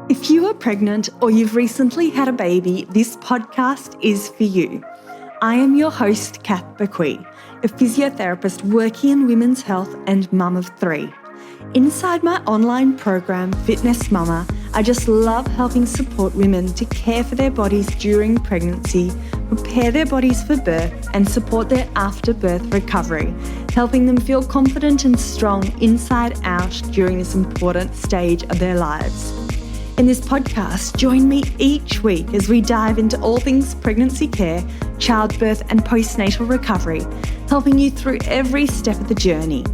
If you are pregnant or you've recently had a baby, this podcast is for you. I am your host, Kath Bequee, a physiotherapist working in women's health and mum of three. Inside my online program, Fitness Mama, I just love helping support women to care for their bodies during pregnancy, prepare their bodies for birth, and support their after-birth recovery, helping them feel confident and strong inside out during this important stage of their lives. In this podcast, join me each week as we dive into all things pregnancy care, childbirth, and postnatal recovery, helping you through every step of the journey.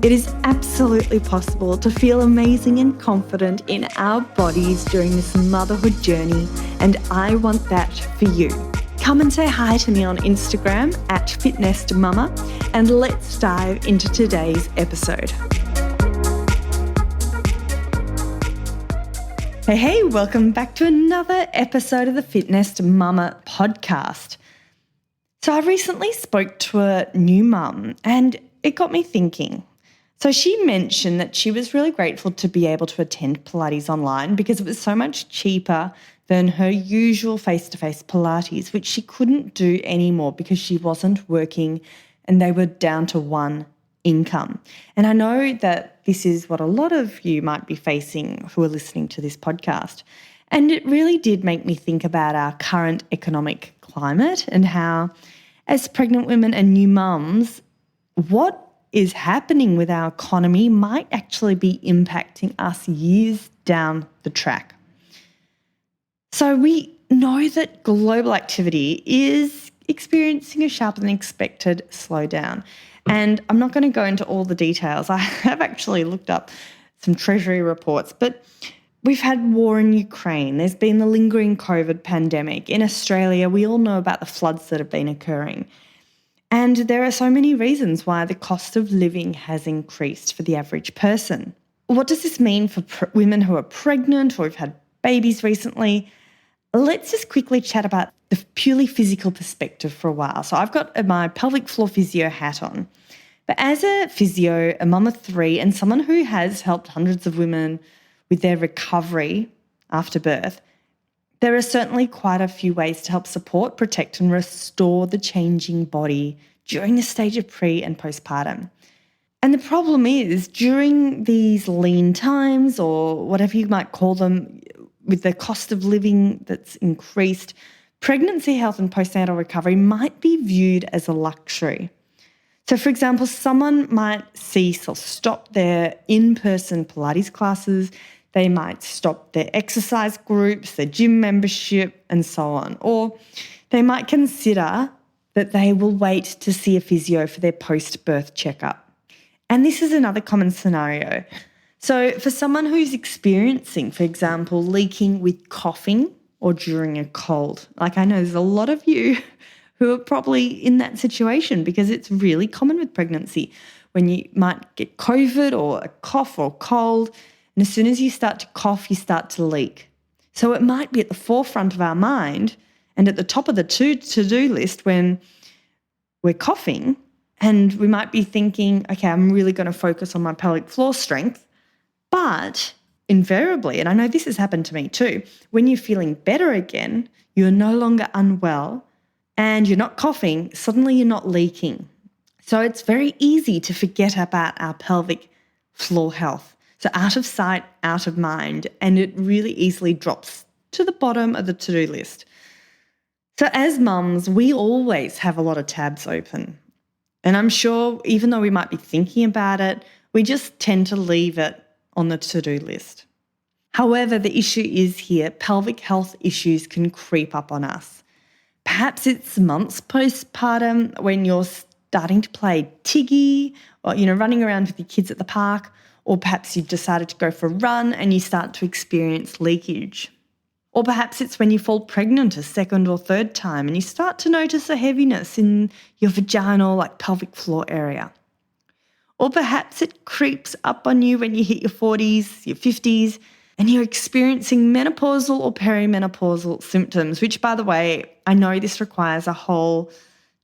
It is absolutely possible to feel amazing and confident in our bodies during this motherhood journey, and I want that for you. Come and say hi to me on Instagram @fitnessmama, and let's dive into today's episode. Hey, welcome back to another episode of the Fitness Mama podcast. So I recently spoke to a new mum and it got me thinking. So she mentioned that she was really grateful to be able to attend Pilates online because it was so much cheaper than her usual face-to-face Pilates, which she couldn't do anymore because she wasn't working and they were down to one income. And I know that this is what a lot of you might be facing who are listening to this podcast. And it really did make me think about our current economic climate and how, as pregnant women and new mums, what is happening with our economy might actually be impacting us years down the track. So we know that global activity is experiencing a sharper than expected slowdown. And I'm not going to go into all the details. I have actually looked up some Treasury reports, but we've had war in Ukraine. There's been the lingering COVID pandemic. In Australia, we all know about the floods that have been occurring. And there are so many reasons why the cost of living has increased for the average person. What does this mean for women who are pregnant or have had babies recently? Let's just quickly chat about the purely physical perspective for a while. So I've got my pelvic floor physio hat on. But as a physio, a mum of three, and someone who has helped hundreds of women with their recovery after birth, there are certainly quite a few ways to help support, protect, and restore the changing body during the stage of pre- and postpartum. And the problem is, during these lean times, or whatever you might call them, with the cost of living that's increased, pregnancy health and postnatal recovery might be viewed as a luxury. So, for example, someone might cease or stop their in-person Pilates classes, they might stop their exercise groups, their gym membership, and so on. Or they might consider that they will wait to see a physio for their post-birth checkup. And this is another common scenario. So for someone who's experiencing, for example, leaking with coughing or during a cold, like I know there's a lot of you who are probably in that situation because it's really common with pregnancy when you might get COVID or a cough or cold, and as soon as you start to cough, you start to leak. So it might be at the forefront of our mind and at the top of the to-do list when we're coughing, and we might be thinking, okay, I'm really going to focus on my pelvic floor strength. But invariably, and I know this has happened to me too, when you're feeling better again, you're no longer unwell and you're not coughing, suddenly you're not leaking. So it's very easy to forget about our pelvic floor health. So out of sight, out of mind, and it really easily drops to the bottom of the to-do list. So as mums, we always have a lot of tabs open. And I'm sure even though we might be thinking about it, we just tend to leave it on the to-do list. However, the issue is here, pelvic health issues can creep up on us. Perhaps it's months postpartum when you're starting to play tiggy or, running around with your kids at the park, or perhaps you've decided to go for a run and you start to experience leakage. Or perhaps it's when you fall pregnant a second or third time and you start to notice a heaviness in your vaginal, pelvic floor area. Or perhaps it creeps up on you when you hit your 40s, your 50s, and you're experiencing menopausal or perimenopausal symptoms, which, by the way, I know this requires a whole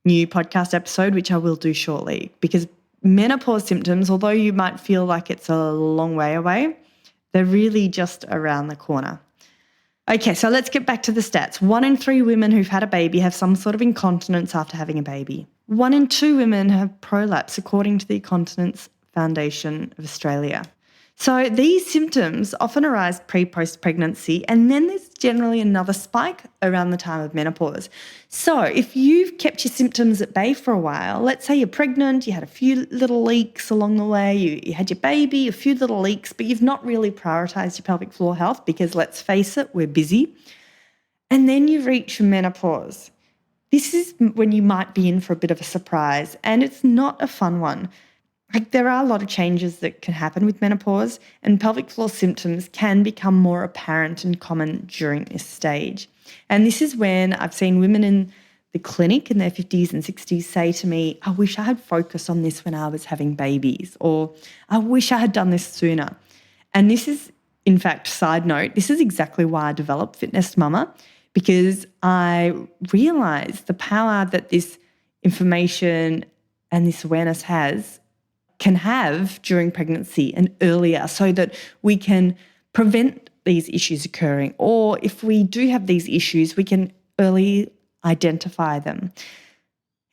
new podcast episode, which I will do shortly, because menopause symptoms, although you might feel like it's a long way away, they're really just around the corner. Okay, so let's get back to the stats. 1 in 3 women who've had a baby have some sort of incontinence after having a baby. 1 in 2 women have prolapse, according to the Continence Foundation of Australia. So these symptoms often arise pre-post pregnancy, and then there's generally another spike around the time of menopause. So if you've kept your symptoms at bay for a while, let's say you're pregnant, you had a few little leaks along the way, you had your baby, a few little leaks, but you've not really prioritised your pelvic floor health because, let's face it, we're busy. And then you reach menopause. This is when you might be in for a bit of a surprise, and it's not a fun one. There are a lot of changes that can happen with menopause, and pelvic floor symptoms can become more apparent and common during this stage. And this is when I've seen women in the clinic in their 50s and 60s say to me, I wish I had focused on this when I was having babies, or I wish I had done this sooner. And this is, in fact, side note, this is exactly why I developed Fitness Mama, because I realised the power that this information and this awareness can have during pregnancy and earlier, so that we can prevent these issues occurring, or if we do have these issues, we can early identify them.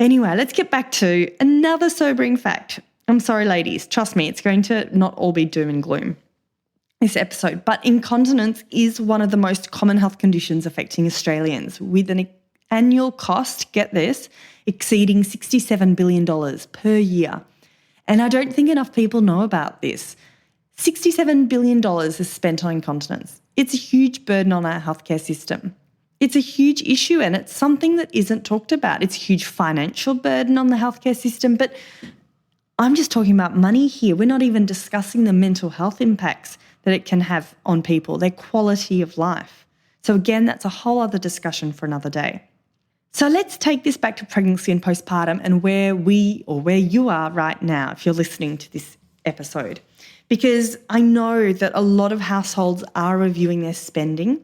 Anyway, let's get back to another sobering fact. I'm sorry, ladies, trust me, it's going to not all be doom and gloom, this episode, but incontinence is one of the most common health conditions affecting Australians, with an annual cost, get this, exceeding $67 billion per year. And I don't think enough people know about this. $67 billion is spent on incontinence. It's a huge burden on our healthcare system. It's a huge issue, and it's something that isn't talked about. It's a huge financial burden on the healthcare system, but I'm just talking about money here. We're not even discussing the mental health impacts that it can have on people, their quality of life. So again, that's a whole other discussion for another day. So let's take this back to pregnancy and postpartum and where you are right now if you're listening to this episode. Because I know that a lot of households are reviewing their spending.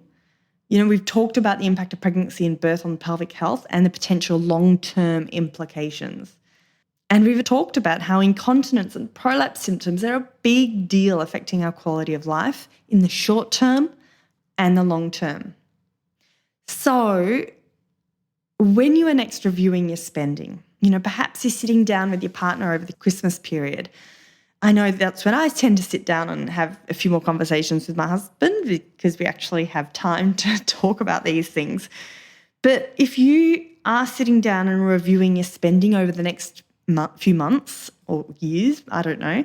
You know, we've talked about the impact of pregnancy and birth on pelvic health and the potential long-term implications. And we've talked about how incontinence and prolapse symptoms are a big deal affecting our quality of life in the short term and the long term. So when you are next reviewing your spending, perhaps you're sitting down with your partner over the Christmas period. I know that's when I tend to sit down and have a few more conversations with my husband because we actually have time to talk about these things. But if you are sitting down and reviewing your spending over the next few months or years, I don't know,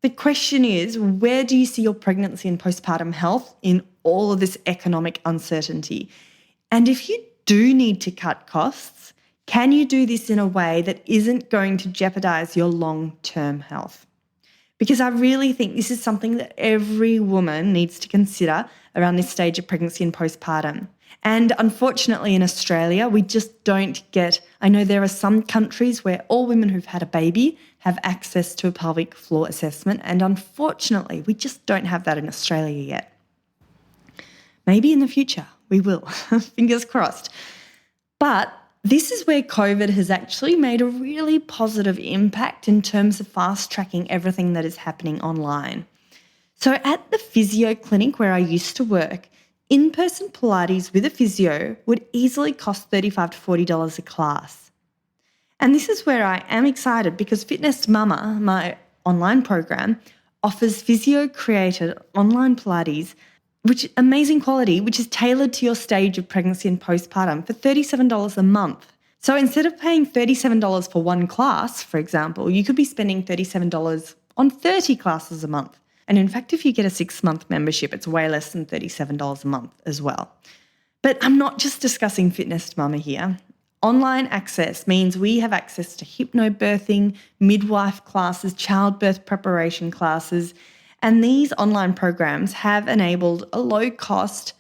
the question is, where do you see your pregnancy and postpartum health in all of this economic uncertainty? And if you do need to cut costs, can you do this in a way that isn't going to jeopardise your long-term health? Because I really think this is something that every woman needs to consider around this stage of pregnancy and postpartum. And unfortunately in Australia, we just don't I know there are some countries where all women who've had a baby have access to a pelvic floor assessment, and unfortunately we just don't have that in Australia yet. Maybe in the future we will, fingers crossed. But this is where COVID has actually made a really positive impact in terms of fast-tracking everything that is happening online. So at the physio clinic where I used to work, in-person Pilates with a physio would easily cost $35 to $40 a class. And this is where I am excited because Fitness Mama, my online program, offers physio-created online Pilates, which amazing quality, which is tailored to your stage of pregnancy and postpartum for $37 a month. So instead of paying $37 for one class, for example, you could be spending $37 on 30 classes a month. And in fact, if you get a 6-month membership, it's way less than $37 a month as well. But I'm not just discussing Fitness Mama here. Online access means we have access to hypnobirthing, midwife classes, childbirth preparation classes, and these online programs have enabled a low-cost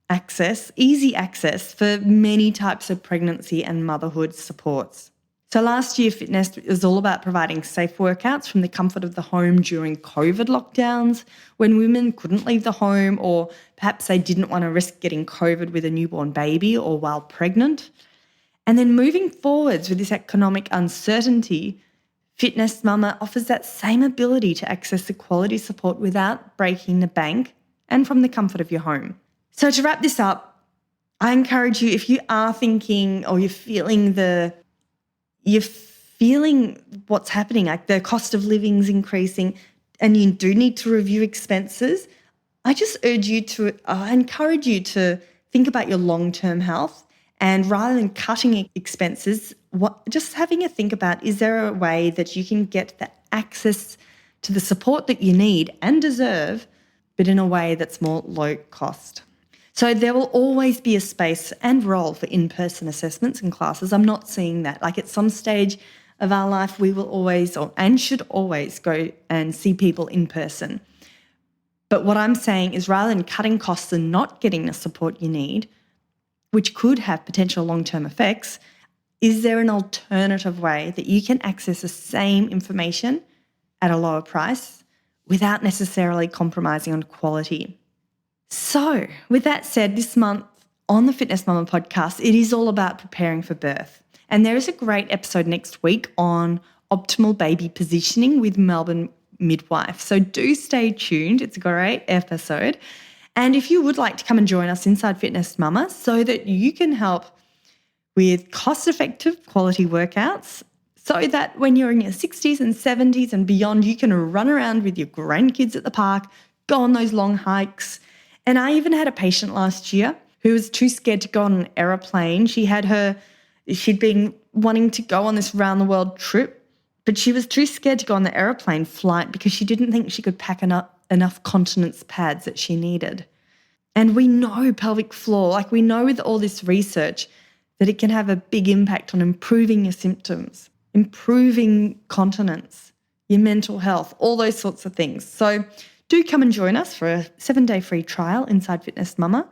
access, easy access for many types of pregnancy and motherhood supports. So last year, Fitness was all about providing safe workouts from the comfort of the home during COVID lockdowns, when women couldn't leave the home, or perhaps they didn't want to risk getting COVID with a newborn baby or while pregnant. And then moving forwards with this economic uncertainty, Fitness Mama offers that same ability to access the quality support without breaking the bank and from the comfort of your home. So to wrap this up, I encourage you, if you are thinking or you're feeling what's happening, like the cost of living's increasing and you do need to review expenses, I encourage you to think about your long-term health, and rather than cutting expenses, just having a think about, is there a way that you can get the access to the support that you need and deserve, but in a way that's more low cost? So there will always be a space and role for in-person assessments and classes. I'm not seeing that. Like at some stage of our life, we will always and should always go and see people in person. But what I'm saying is, rather than cutting costs and not getting the support you need, which could have potential long-term effects, is there an alternative way that you can access the same information at a lower price without necessarily compromising on quality? So with that said, this month on the Fitness Mama podcast, it is all about preparing for birth. And there is a great episode next week on optimal baby positioning with Melbourne midwife. So do stay tuned. It's a great episode. And if you would like to come and join us inside Fitness Mama so that you can help with cost-effective quality workouts, so that when you're in your 60s and 70s and beyond, you can run around with your grandkids at the park, go on those long hikes. And I even had a patient last year who was too scared to go on an aeroplane. She'd been wanting to go on this round-the-world trip, but she was too scared to go on the aeroplane flight because she didn't think she could pack enough continence pads that she needed. And we know pelvic floor, we know with all this research that it can have a big impact on improving your symptoms, improving continence, your mental health, all those sorts of things. So do come and join us for a 7-day free trial inside Fitness Mama.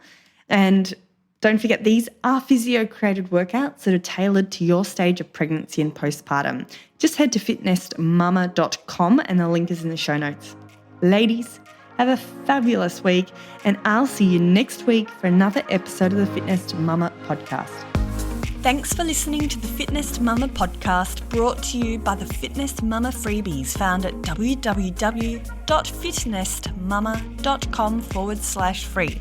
And don't forget, these are physio-created workouts that are tailored to your stage of pregnancy and postpartum. Just head to fitnessmama.com and the link is in the show notes. Ladies, have a fabulous week, and I'll see you next week for another episode of the Fitness Mama podcast. Thanks for listening to the Fitness Mama podcast, brought to you by the Fitness Mama freebies found at www.fitnessmama.com/free.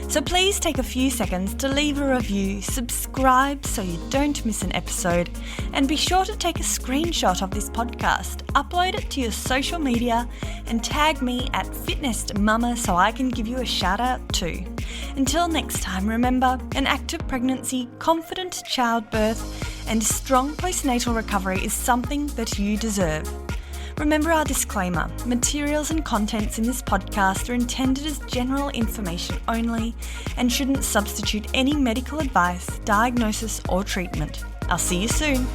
So please take a few seconds to leave a review, subscribe so you don't miss an episode, and be sure to take a screenshot of this podcast, upload it to your social media, and tag me at Fitness Mama so I can give you a shout out too. Until next time, remember, an active pregnancy, confident childbirth, and strong postnatal recovery is something that you deserve. Remember our disclaimer: materials and contents in this podcast are intended as general information only and shouldn't substitute any medical advice, diagnosis, or treatment. I'll see you soon.